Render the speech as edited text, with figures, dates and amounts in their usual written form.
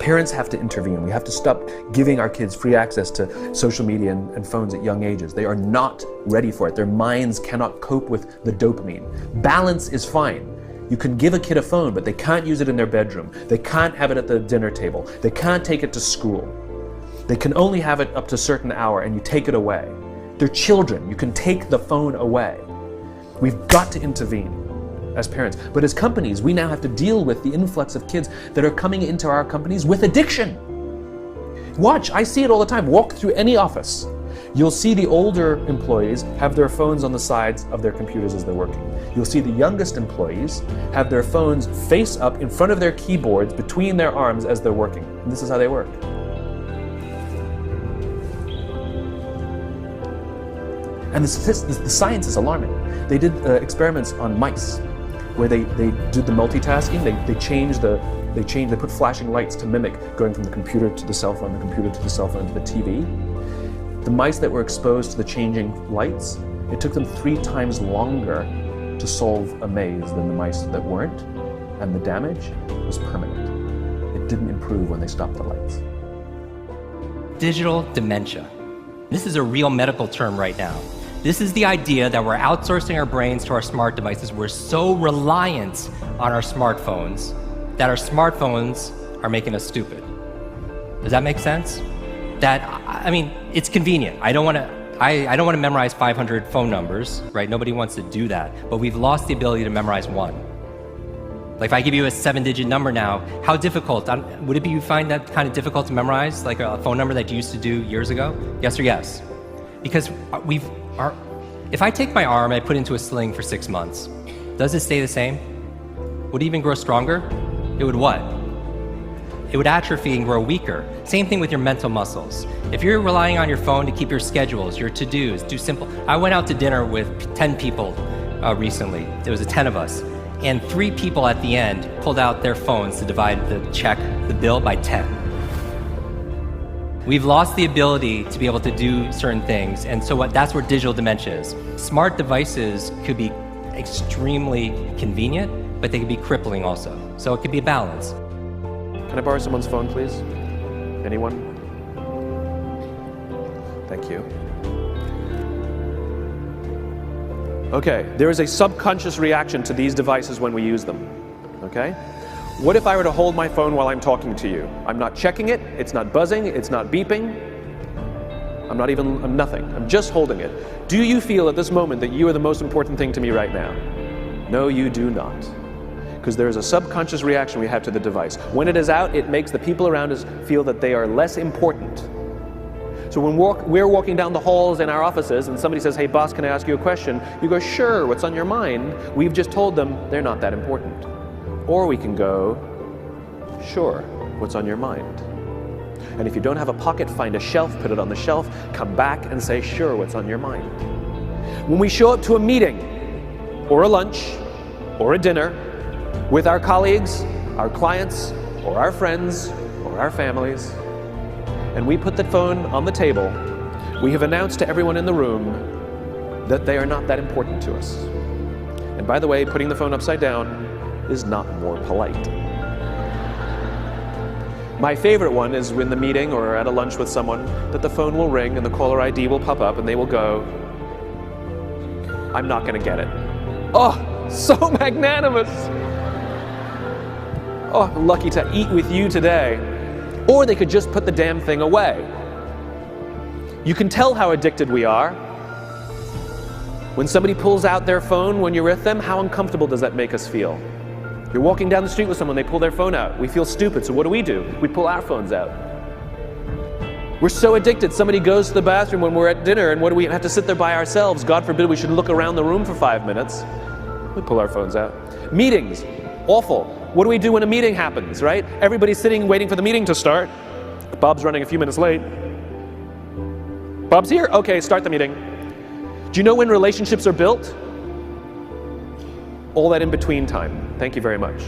Parents have to intervene. We have to stop giving our kids free access to social media and phones at young ages. They are not ready for it. Their minds cannot cope with the dopamine. Balance is fine. You can give a kid a phone, but they can't use it in their bedroom. They can't have it at the dinner table. They can't take it to school. They can only have it up to a certain hour, and you take it away. They're children. You can take the phone away. We've got to intervene as parents. But as companies, we now have to deal with the influx of kids that are coming into our companies with addiction. Watch, I see it all the time. Walk through any office. You'll see the older employees have their phones on the sides of their computers as they're working. You'll see the youngest employees have their phones face up in front of their keyboards between their arms as they're working. And this is how they work. And the science is alarming. They did experiments on mice where they did the multitasking. They put flashing lights to mimic going from the computer to the cell phone, the computer to the cell phone to the TV. The mice that were exposed to the changing lights, it took them 3 times longer to solve a maze than the mice that weren't, and the damage was permanent. It didn't improve when they stopped the lights. Digital dementia. This is a real medical term right now. This is the idea that we're outsourcing our brains to our smart devices. We're so reliant on our smartphones that our smartphones are making us stupid. Does that make sense? I mean, it's convenient. I don't want to memorize 500 phone numbers, right? Nobody wants to do that. But we've lost the ability to memorize one. Like if I give you a 7-digit number now, how difficult? Would it be you find that kind of difficult to memorize, like a phone number that you used to do years ago? Yes or yes? Because if I take my arm and I put it into a sling for 6 months, does it stay the same? Would it even grow stronger? It would what? It would atrophy and grow weaker. Same thing with your mental muscles. If you're relying on your phone to keep your schedules, your to-dos, do simple. I went out to dinner with 10 people recently. There was 10 of us. And 3 people at the end pulled out their phones to divide the bill by 10. We've lost the ability to be able to do certain things, and so that's where digital dementia is. Smart devices could be extremely convenient, but they could be crippling also. So it could be a balance. Can I borrow someone's phone, please? Anyone? Thank you. Okay, there is a subconscious reaction to these devices when we use them, okay? What if I were to hold my phone while I'm talking to you? I'm not checking it, it's not buzzing, it's not beeping. I'm nothing, I'm just holding it. Do you feel at this moment that you are the most important thing to me right now? No, you do not. Because there is a subconscious reaction we have to the device. When it is out, it makes the people around us feel that they are less important. So when we're walking down the halls in our offices and somebody says, hey boss, can I ask you a question? You go, sure, what's on your mind? We've just told them they're not that important. Or we can go, sure, what's on your mind? And if you don't have a pocket, find a shelf, put it on the shelf, come back and say, sure, what's on your mind? When we show up to a meeting, or a lunch, or a dinner, with our colleagues, our clients, or our friends, or our families, and we put the phone on the table, we have announced to everyone in the room that they are not that important to us. And by the way, putting the phone upside down is not more polite. My favorite one is in the meeting or at a lunch with someone that the phone will ring and the caller ID will pop up and they will go, I'm not going to get it. Oh, so magnanimous. Oh, I'm lucky to eat with you today. Or they could just put the damn thing away. You can tell how addicted we are. When somebody pulls out their phone when you're with them, how uncomfortable does that make us feel? You're walking down the street with someone, they pull their phone out. We feel stupid, so what do? We pull our phones out. We're so addicted. Somebody goes to the bathroom when we're at dinner, and what do we have to sit there by ourselves? God forbid we should look around the room for 5 minutes. We pull our phones out. Meetings, awful. What do we do when a meeting happens, right? Everybody's sitting waiting for the meeting to start. Bob's running a few minutes late. Bob's here? Okay, start the meeting. Do you know when relationships are built? All that in between time. Thank you very much.